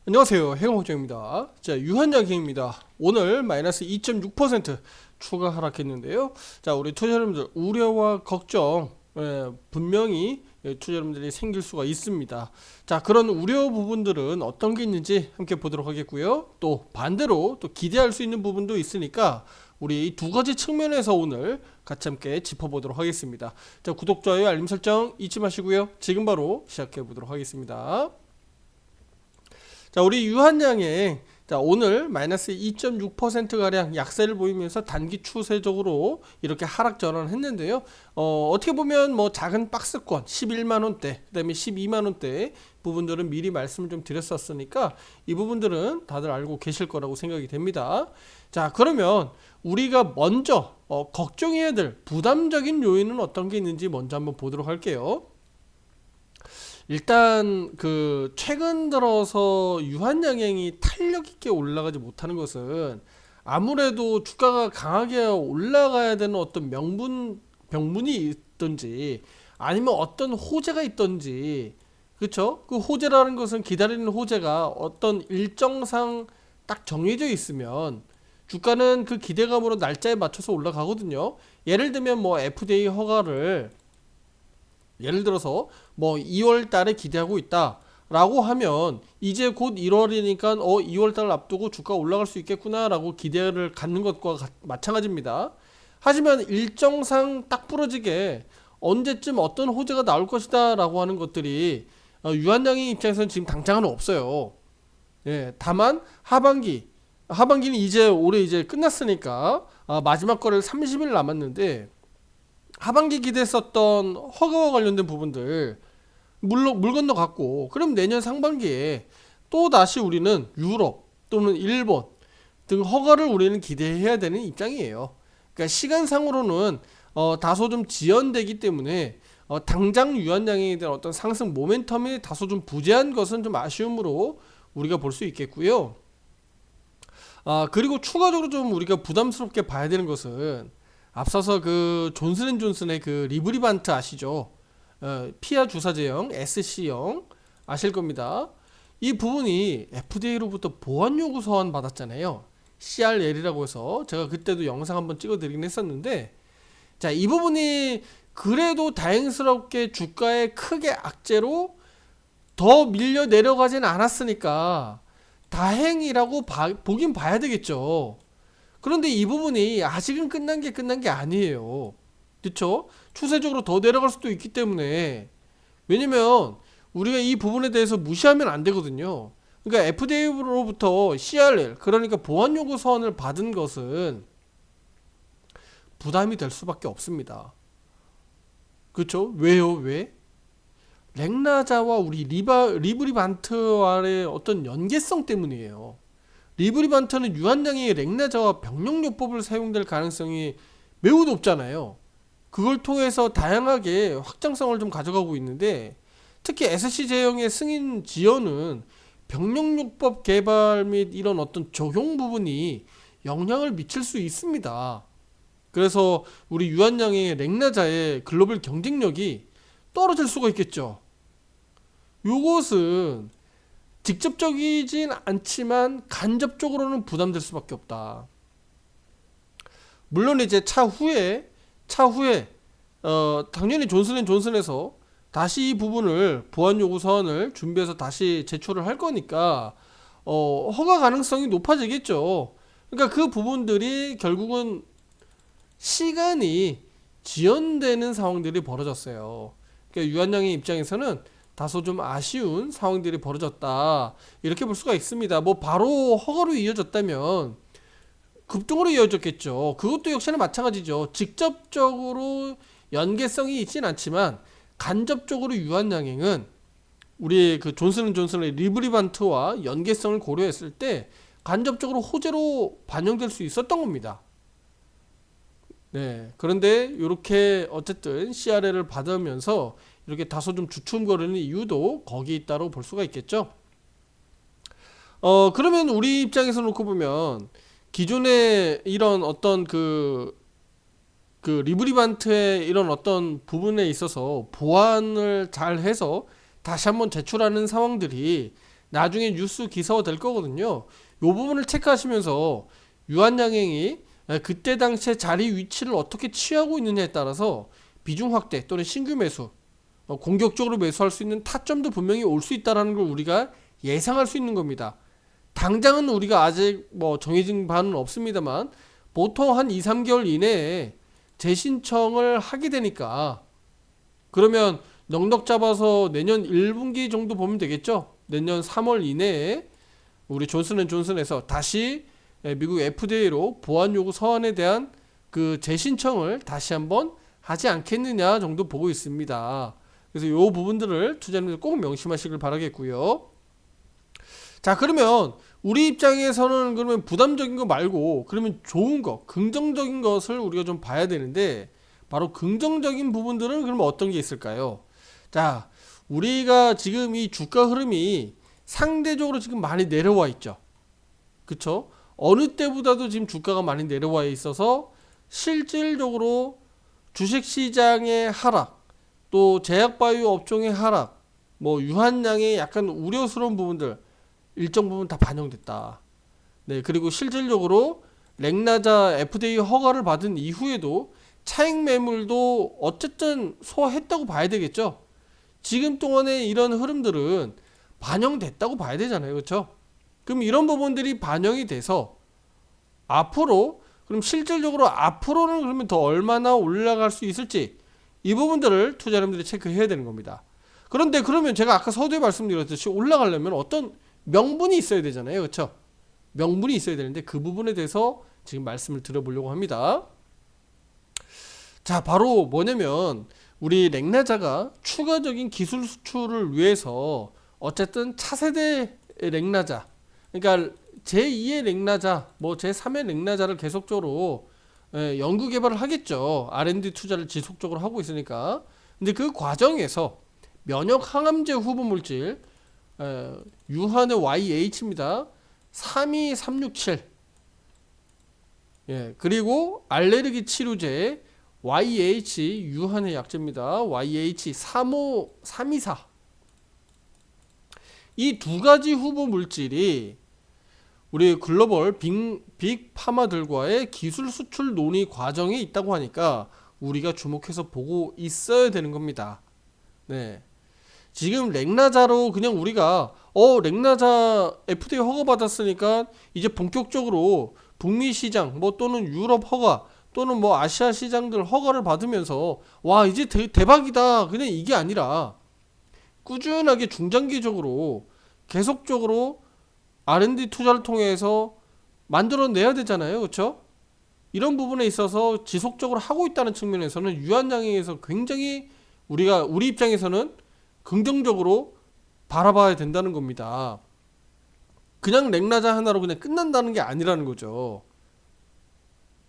안녕하세요, 해공호정입니다. 자, 유한양행입니다. 오늘 마이너스 2.6% 추가 하락했는데요. 자, 우리 투자 여러분들 우려와 걱정, 분명히 투자 여러분들이 생길 수가 있습니다. 자, 그런 우려 부분들은 어떤 게 있는지 함께 보도록 하겠고요. 또 반대로 또 기대할 수 있는 부분도 있으니까 우리 이 두 가지 측면에서 오늘 같이 함께 짚어보도록 하겠습니다. 자, 구독, 좋아요, 알림 설정 잊지 마시고요. 지금 바로 시작해 보도록 하겠습니다. 자, 우리 유한양행, 자, 오늘 마이너스 2.6%가량 약세를 보이면서 단기 추세적으로 이렇게 하락 전환했는데요. 어떻게 보면 뭐 작은 박스권 11만원대, 그 다음에 12만원대 부분들은 미리 말씀을 좀 드렸었으니까 이 부분들은 다들 알고 계실 거라고 생각이 됩니다. 자, 그러면 우리가 먼저 걱정해야 될 부담적인 요인은 어떤 게 있는지 먼저 한번 보도록 할게요. 일단 그 최근 들어서 유한양행이 탄력 있게 올라가지 못하는 것은 아무래도 주가가 강하게 올라가야 되는 어떤 병문이 있든지 아니면 어떤 호재가 있든지, 그렇죠? 그 호재라는 것은 기다리는 호재가 어떤 일정상 딱 정해져 있으면 주가는 그 기대감으로 날짜에 맞춰서 올라가거든요. 예를 들면 뭐 FDA 허가를, 예를 들어서 뭐 2월 달에 기대하고 있다 라고 하면 이제 곧 1월이니까 2월 달 앞두고 주가 올라갈 수 있겠구나 라고 기대를 갖는 것과 마찬가지입니다. 하지만 일정상 딱 부러지게 언제쯤 어떤 호재가 나올 것이다 라고 하는 것들이 유한양의 입장에서는 지금 당장은 없어요. 예, 다만 하반기는 이제 올해 이제 끝났으니까 마지막 거래일 30일 남았는데, 하반기 기대했었던 허가와 관련된 부분들 물론 물 건너갔고, 그럼 내년 상반기에 또 다시 우리는 유럽 또는 일본 등 허가를 우리는 기대해야 되는 입장이에요. 그러니까 시간상으로는 다소 좀 지연되기 때문에 당장 유한양에 대한 어떤 상승 모멘텀이 다소 좀 부재한 것은 좀 아쉬움으로 우리가 볼 수 있겠고요. 그리고 추가적으로 좀 우리가 부담스럽게 봐야 되는 것은, 앞서서 그 존슨앤존슨의 그 리브리반트 아시죠? 피하 주사 제형 SC형 아실 겁니다. 이 부분이 FDA로부터 보안 요구 서한 받았잖아요. CRL이라고 해서 제가 그때도 영상 한번 찍어 드리긴 했었는데, 자, 이 부분이 그래도 다행스럽게 주가에 크게 악재로 더 밀려 내려가진 않았으니까 다행이라고 보긴 봐야 되겠죠. 그런데 이 부분이 아직은 끝난 게 아니에요. 그쵸? 추세적으로 더 내려갈 수도 있기 때문에, 왜냐면 우리가 이 부분에 대해서 무시하면 안 되거든요. 그러니까 FDA로부터 CRL, 그러니까 보안 요구 서한을 받은 것은 부담이 될 수밖에 없습니다. 그쵸? 왜요? 왜? 렉나자와 우리 리브리반트와의 어떤 연계성 때문이에요. 리브리반트는 유한양의 렉나자와 병력요법을 사용될 가능성이 매우 높잖아요. 그걸 통해서 다양하게 확장성을 좀 가져가고 있는데, 특히 SC 제형의 승인 지연은 병력요법 개발 및 이런 어떤 적용 부분이 영향을 미칠 수 있습니다. 그래서 우리 유한양의 렉나자의 글로벌 경쟁력이 떨어질 수가 있겠죠. 요것은 직접적이진 않지만 간접적으로는 부담될 수밖에 없다. 물론 이제 차후에 당연히 존슨앤존슨에서 다시 이 부분을 보안 요구 서한을 준비해서 다시 제출을 할 거니까 허가 가능성이 높아지겠죠. 그러니까 그 부분들이 결국은 시간이 지연되는 상황들이 벌어졌어요. 그러니까 유한양의 입장에서는 다소 좀 아쉬운 상황들이 벌어졌다, 이렇게 볼 수가 있습니다. 뭐 바로 허가로 이어졌다면 급등으로 이어졌겠죠. 그것도 역시나 마찬가지죠. 직접적으로 연계성이 있진 않지만 간접적으로 유한양행은 우리 그 존슨앤존슨의 리브리반트와 연계성을 고려했을 때 간접적으로 호재로 반영될 수 있었던 겁니다. 네. 그런데 이렇게 어쨌든 CRL을 받으면서 이렇게 다소 좀 주춤거리는 이유도 거기 있다고 볼 수가 있겠죠. 그러면 우리 입장에서 놓고 보면 기존에 이런 어떤 그 리브리반트의 이런 어떤 부분에 있어서 보완을 잘 해서 다시 한번 제출하는 상황들이 나중에 뉴스 기사화 될 거거든요. 요 부분을 체크하시면서 유한양행이 그때 당시에 자리 위치를 어떻게 취하고 있느냐에 따라서 비중 확대 또는 신규 매수, 공격적으로 매수할 수 있는 타점도 분명히 올 수 있다는 걸 우리가 예상할 수 있는 겁니다. 당장은 우리가 아직 뭐 정해진 바는 없습니다만 보통 한 2, 3개월 이내에 재신청을 하게 되니까, 그러면 넉넉 잡아서 내년 1분기 정도 보면 되겠죠. 내년 3월 이내에 우리 존슨앤존슨에서 다시 미국 FDA로 보안 요구 서한에 대한 그 재신청을 다시 한번 하지 않겠느냐 정도 보고 있습니다. 그래서 이 부분들을 투자자님들 꼭 명심하시길 바라겠고요. 자, 그러면 우리 입장에서는 그러면 부담적인 거 말고 그러면 좋은 거, 긍정적인 것을 우리가 좀 봐야 되는데, 바로 긍정적인 부분들은 그러면 어떤 게 있을까요? 자, 우리가 지금 이 주가 흐름이 상대적으로 지금 많이 내려와 있죠. 그쵸? 어느 때보다도 지금 주가가 많이 내려와 있어서 실질적으로 주식시장의 하락, 또 제약바이오 업종의 하락, 뭐 유한양의 약간 우려스러운 부분들 일정 부분 다 반영됐다. 네, 그리고 실질적으로 렉나자 FDA 허가를 받은 이후에도 차익 매물도 어쨌든 소화했다고 봐야 되겠죠. 지금 동안에 이런 흐름들은 반영됐다고 봐야 되잖아요. 그렇죠? 그럼 이런 부분들이 반영이 돼서 앞으로, 그럼 실질적으로 앞으로는 그러면 더 얼마나 올라갈 수 있을지, 이 부분들을 투자자님들이 체크해야 되는 겁니다. 그런데 그러면 제가 아까 서두에 말씀드렸듯이 올라가려면 어떤 명분이 있어야 되잖아요. 그렇죠? 명분이 있어야 되는데 그 부분에 대해서 지금 말씀을 드려보려고 합니다. 자, 바로 뭐냐면 우리 렉나자가 추가적인 기술 수출을 위해서 어쨌든 차세대 렉나자, 그러니까 제2의 렉나자, 뭐 제3의 렉나자를 계속적으로 연구 개발을 하겠죠. R&D 투자를 지속적으로 하고 있으니까. 근데 그 과정에서 면역 항암제 후보 물질 유한의 YH입니다. 32367. 예, 그리고 알레르기 치료제 YH 유한의 약제입니다. YH 35324. 이 두 가지 후보 물질이 우리 글로벌 빅 파마들과의 기술 수출 논의 과정에 있다고 하니까 우리가 주목해서 보고 있어야 되는 겁니다. 네. 지금 렉나자로 그냥 우리가 렉나자 FDA 허가 받았으니까 이제 본격적으로 북미 시장 뭐 또는 유럽 허가 또는 뭐 아시아 시장들 허가를 받으면서 와 이제 대박이다, 그냥 이게 아니라 꾸준하게 중장기적으로 계속적으로 R&D 투자를 통해서 만들어내야 되잖아요. 그렇죠? 이런 부분에 있어서 지속적으로 하고 있다는 측면에서는 유한양행에서 굉장히 우리 입장에서는 긍정적으로 바라봐야 된다는 겁니다. 그냥 렉나자 하나로 그냥 끝난다는 게 아니라는 거죠.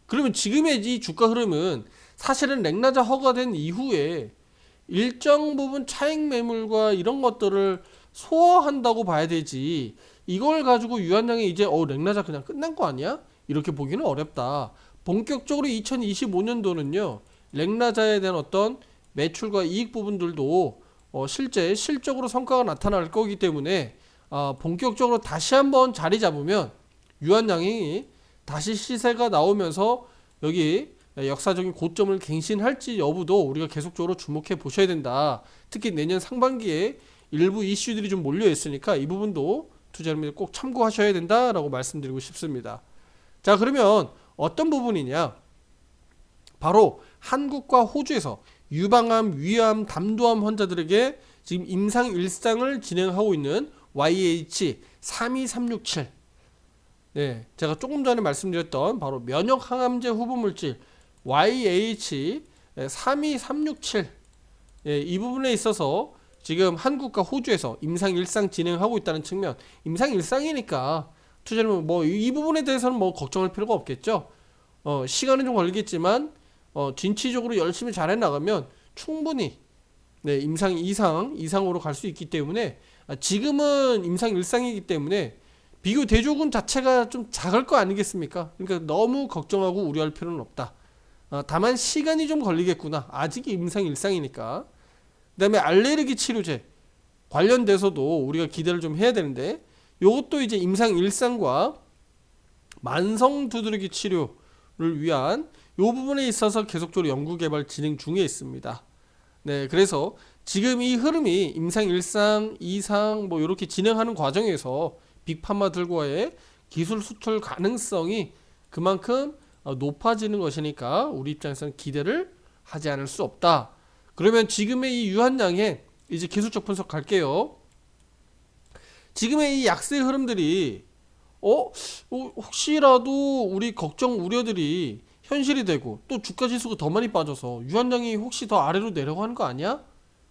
그러면 지금의 이 주가 흐름은 사실은 렉나자 허가된 이후에 일정 부분 차익 매물과 이런 것들을 소화한다고 봐야 되지, 이걸 가지고 유한양이 이제 렉나자 그냥 끝난 거 아니야? 이렇게 보기는 어렵다. 본격적으로 2025년도는요 렉나자에 대한 어떤 매출과 이익 부분들도 실적으로 성과가 나타날 거기 때문에 본격적으로 다시 한번 자리 잡으면 유한양행이 다시 시세가 나오면서 여기 역사적인 고점을 갱신할지 여부도 우리가 계속적으로 주목해 보셔야 된다. 특히 내년 상반기에 일부 이슈들이 좀 몰려 있으니까 이 부분도 투자자님들 꼭 참고하셔야 된다라고 말씀드리고 싶습니다. 자, 그러면 어떤 부분이냐? 바로 한국과 호주에서 유방암, 위암, 담도암 환자들에게 지금 임상 일상을 진행하고 있는 YH 32367. 네, 제가 조금 전에 말씀드렸던 바로 면역 항암제 후보 물질 YH 32367. 예, 이 부분에 있어서 지금 한국과 호주에서 임상 일상 진행하고 있다는 측면, 임상 일상이니까 투자는 뭐 이 부분에 대해서는 뭐 걱정할 필요가 없겠죠. 시간은 좀 걸리겠지만 진취적으로 열심히 잘해 나가면 충분히 임상 이상으로 갈 수 있기 때문에 지금은 임상 일상이기 때문에 비교 대조군 자체가 좀 작을 거 아니겠습니까? 그러니까 너무 걱정하고 우려할 필요는 없다. 다만 시간이 좀 걸리겠구나. 아직 임상 일상이니까. 그 다음에 알레르기 치료제 관련돼서도 우리가 기대를 좀 해야 되는데, 요것도 이제 임상 일상과 만성 두드러기 치료를 위한 요 부분에 있어서 계속적으로 연구 개발 진행 중에 있습니다. 네, 그래서 지금 이 흐름이 임상 1상, 2상 뭐 이렇게 진행하는 과정에서 빅파마들과의 기술 수출 가능성이 그만큼 높아지는 것이니까 우리 입장에서는 기대를 하지 않을 수 없다. 그러면 지금의 이 유한양행 이제 기술적 분석 갈게요. 지금의 이 약세 흐름들이 혹시라도 우리 걱정 우려들이 현실이 되고 또 주가 지수가 더 많이 빠져서 유한량이 혹시 더 아래로 내려가는 거 아니야?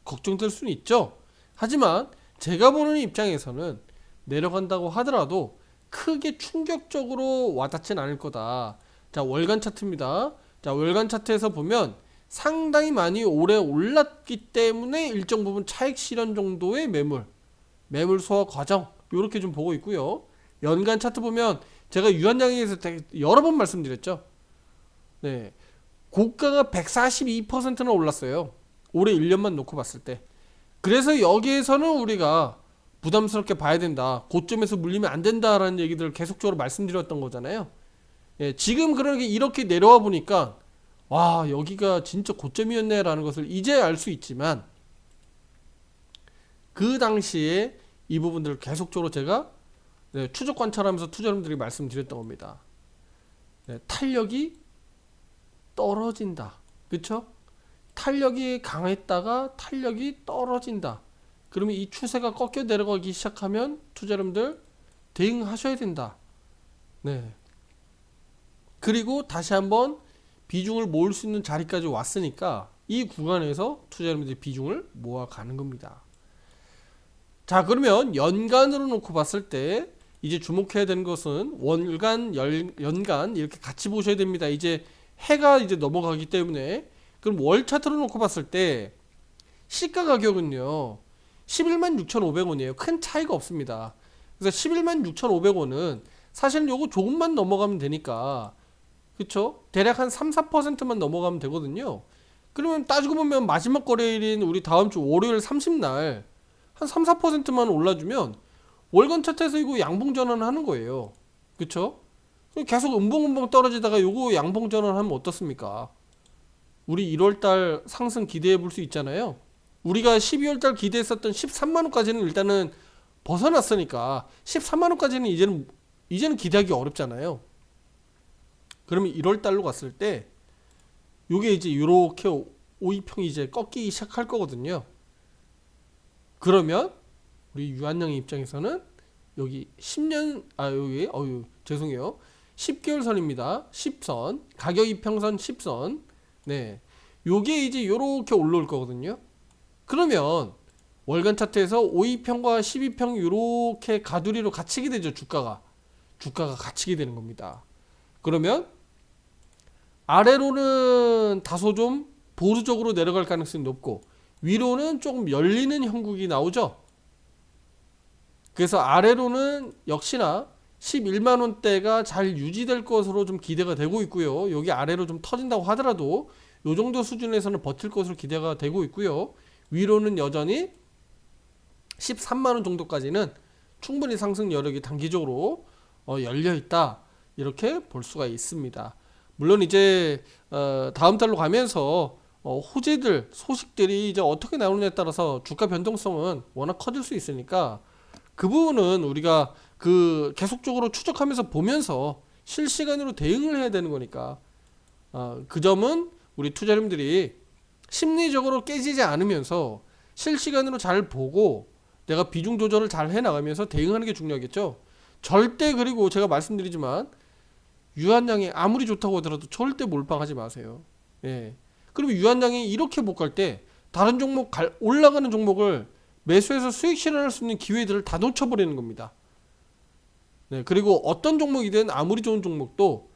걱정될 수는 있죠. 하지만 제가 보는 입장에서는 내려간다고 하더라도 크게 충격적으로 와닿진 않을 거다. 자, 월간 차트입니다. 자, 월간 차트에서 보면 상당히 많이 오래 올랐기 때문에 일정 부분 차익 실현 정도의 매물 소화 과정 이렇게 좀 보고 있고요. 연간 차트 보면 제가 유한양에서 여러 번 말씀드렸죠. 네, 고가가 142%나 올랐어요. 올해 1년만 놓고 봤을 때. 그래서 여기에서는 우리가 부담스럽게 봐야 된다. 고점에서 물리면 안 된다라는 얘기들을 계속적으로 말씀드렸던 거잖아요. 예, 지금 그렇게 이렇게 내려와 보니까 와, 여기가 진짜 고점이었네라는 것을 이제 알 수 있지만 그 당시에 이 부분들을 계속적으로 제가 추적 관찰하면서 투자자분들이 말씀드렸던 겁니다. 네, 탄력이 떨어진다. 그쵸? 탄력이 강했다가 탄력이 떨어진다. 그러면 이 추세가 꺾여 내려가기 시작하면 투자자분들 대응하셔야 된다. 네. 그리고 다시 한번 비중을 모을 수 있는 자리까지 왔으니까 이 구간에서 투자자분들이 비중을 모아가는 겁니다. 자, 그러면 연간으로 놓고 봤을 때 이제 주목해야 되는 것은 월간, 연간 이렇게 같이 보셔야 됩니다. 이제 해가 이제 넘어가기 때문에. 그럼 월 차트로 놓고 봤을 때 시가 가격은요 116,500원이에요. 큰 차이가 없습니다. 그래서 116,500원은 사실 요거 조금만 넘어가면 되니까, 그쵸? 대략 한 3-4%만 넘어가면 되거든요. 그러면 따지고 보면 마지막 거래일인 우리 다음 주 월요일 30날 한 3-4%만 올라주면 월간 차트에서 이거 양봉 전환하는 거예요. 그쵸? 계속 음봉음봉 떨어지다가 요거 양봉 전환하면 어떻습니까? 우리 1월달 상승 기대해 볼 수 있잖아요. 우리가 12월달 기대했었던 13만원까지는 일단은 벗어났으니까 13만원까지는 이제는 기대하기 어렵잖아요. 그러면 1월달로 갔을 때 요게 이제 요렇게 5,2평이 이제 꺾이기 시작할 거거든요. 그러면 우리 유한양의 입장에서는 여기 10년 여기 죄송해요. 10개월 선입니다. 10선 가격 이평선 10선. 네, 요게 이제 요렇게 올라올 거거든요. 그러면 월간 차트에서 5,2평과 12평 요렇게 가두리로 갇히게 되죠. 주가가 갇히게 되는 겁니다. 그러면 아래로는 다소 좀 보수적으로 내려갈 가능성이 높고 위로는 조금 열리는 형국이 나오죠. 그래서 아래로는 역시나 11만원대가 잘 유지될 것으로 좀 기대가 되고 있고요. 여기 아래로 좀 터진다고 하더라도 요 정도 수준에서는 버틸 것으로 기대가 되고 있고요. 위로는 여전히 13만원 정도까지는 충분히 상승 여력이 단기적으로 열려있다. 이렇게 볼 수가 있습니다. 물론 이제 다음 달로 가면서 호재들 소식들이 이제 어떻게 나오느냐에 따라서 주가 변동성은 워낙 커질 수 있으니까 그 부분은 우리가 계속적으로 추적하면서 보면서 실시간으로 대응을 해야 되는 거니까 그 점은 우리 투자자님들이 심리적으로 깨지지 않으면서 실시간으로 잘 보고 내가 비중 조절을 잘 해나가면서 대응하는 게 중요하겠죠. 절대, 그리고 제가 말씀드리지만 유한양이 아무리 좋다고 하더라도 절대 몰빵하지 마세요. 예. 그러면 유한양이 이렇게 못 갈 때 다른 종목 올라가는 종목을 매수해서 수익 실현할 수 있는 기회들을 다 놓쳐버리는 겁니다. 네, 그리고 어떤 종목이든 아무리 좋은 종목도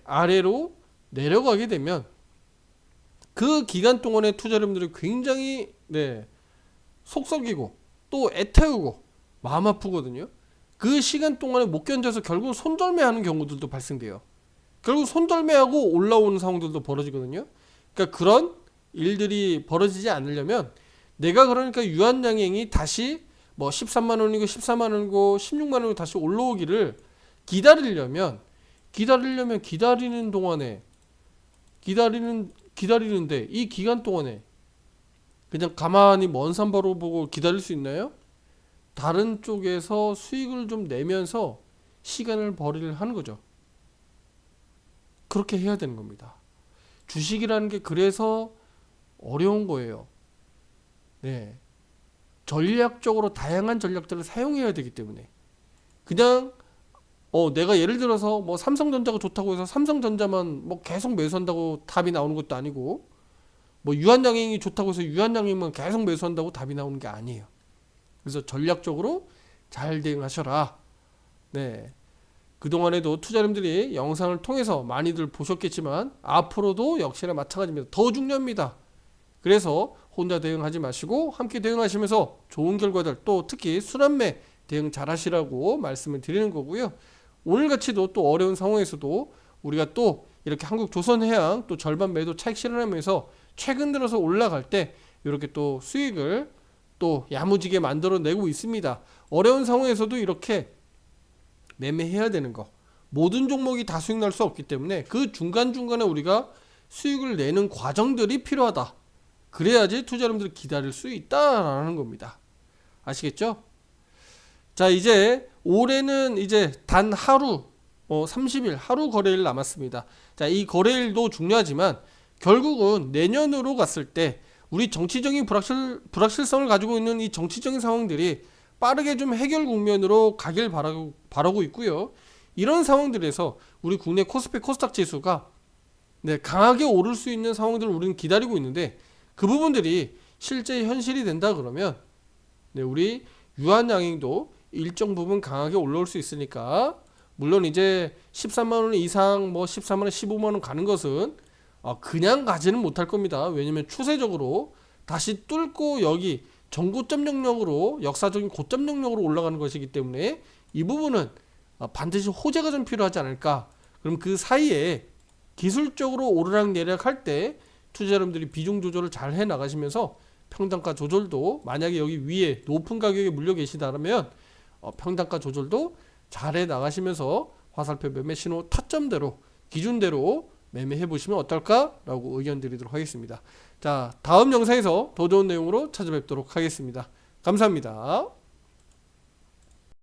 아래로 내려가게 되면 그 기간 동안에 투자자분들이 굉장히 속 썩이고 또 애태우고 마음 아프거든요. 그 시간 동안에 못 견뎌서 결국 손절매하는 경우들도 발생돼요. 결국 손절매하고 올라오는 상황들도 벌어지거든요. 그러니까 그런 일들이 벌어지지 않으려면 내가 그러니까 유한양행이 다시 뭐 13만 원이고 14만 원이고 16만 원이고 다시 올라오기를 기다리려면 기다리는 동안에 기다리는데 이 기간 동안에 그냥 가만히 먼 산 바라보고 기다릴 수 있나요? 다른 쪽에서 수익을 좀 내면서 시간을 벌이를 하는 거죠. 그렇게 해야 되는 겁니다. 주식이라는 게 그래서 어려운 거예요. 네. 전략적으로 다양한 전략들을 사용해야 되기 때문에 그냥 내가 예를 들어서 뭐 삼성전자가 좋다고 해서 삼성전자만 뭐 계속 매수한다고 답이 나오는 것도 아니고 뭐 유한양행이 좋다고 해서 유한양행만 계속 매수한다고 답이 나오는 게 아니에요. 그래서 전략적으로 잘 대응하셔라. 네. 그동안에도 투자님들이 영상을 통해서 많이들 보셨겠지만 앞으로도 역시나 마찬가지입니다. 더 중요합니다. 그래서 혼자 대응하지 마시고 함께 대응하시면서 좋은 결과들 또 특히 순환매 대응 잘 하시라고 말씀을 드리는 거고요. 오늘같이도 또 어려운 상황에서도 우리가 또 이렇게 한국조선해양 또 절반 매도 차익 실현하면서 최근 들어서 올라갈 때 이렇게 또 수익을 또 야무지게 만들어내고 있습니다. 어려운 상황에서도 이렇게 매매해야 되는 거. 모든 종목이 다 수익 날 수 없기 때문에 그 중간중간에 우리가 수익을 내는 과정들이 필요하다. 그래야지 투자자분들이 기다릴 수 있다라는 겁니다. 아시겠죠? 자, 이제 올해는 이제 단 하루 30일 하루 거래일 남았습니다. 자, 이 거래일도 중요하지만 결국은 내년으로 갔을 때 우리 정치적인 불확실성을 가지고 있는 이 정치적인 상황들이 빠르게 좀 해결 국면으로 가길 바라고 있고요. 이런 상황들에서 우리 국내 코스피 코스닥 지수가 강하게 오를 수 있는 상황들을 우리는 기다리고 있는데 그 부분들이 실제 현실이 된다 그러면 우리 유한양행도 일정 부분 강하게 올라올 수 있으니까 물론 이제 13만원 이상 뭐 14만원 15만원 가는 것은 그냥 가지는 못할 겁니다. 왜냐면 추세적으로 다시 뚫고 여기 전고점 영역으로 역사적인 고점 영역으로 올라가는 것이기 때문에 이 부분은 반드시 호재가 좀 필요하지 않을까. 그럼 그 사이에 기술적으로 오르락내리락 할 때 투자 여러분들이 비중 조절을 잘 해 나가시면서 평단가 조절도 만약에 여기 위에 높은 가격에 물려 계시다면 평단가 조절도 잘 해 나가시면서 화살표 매매 신호 타점대로 기준대로 매매해 보시면 어떨까라고 의견 드리도록 하겠습니다. 자, 다음 영상에서 더 좋은 내용으로 찾아뵙도록 하겠습니다. 감사합니다.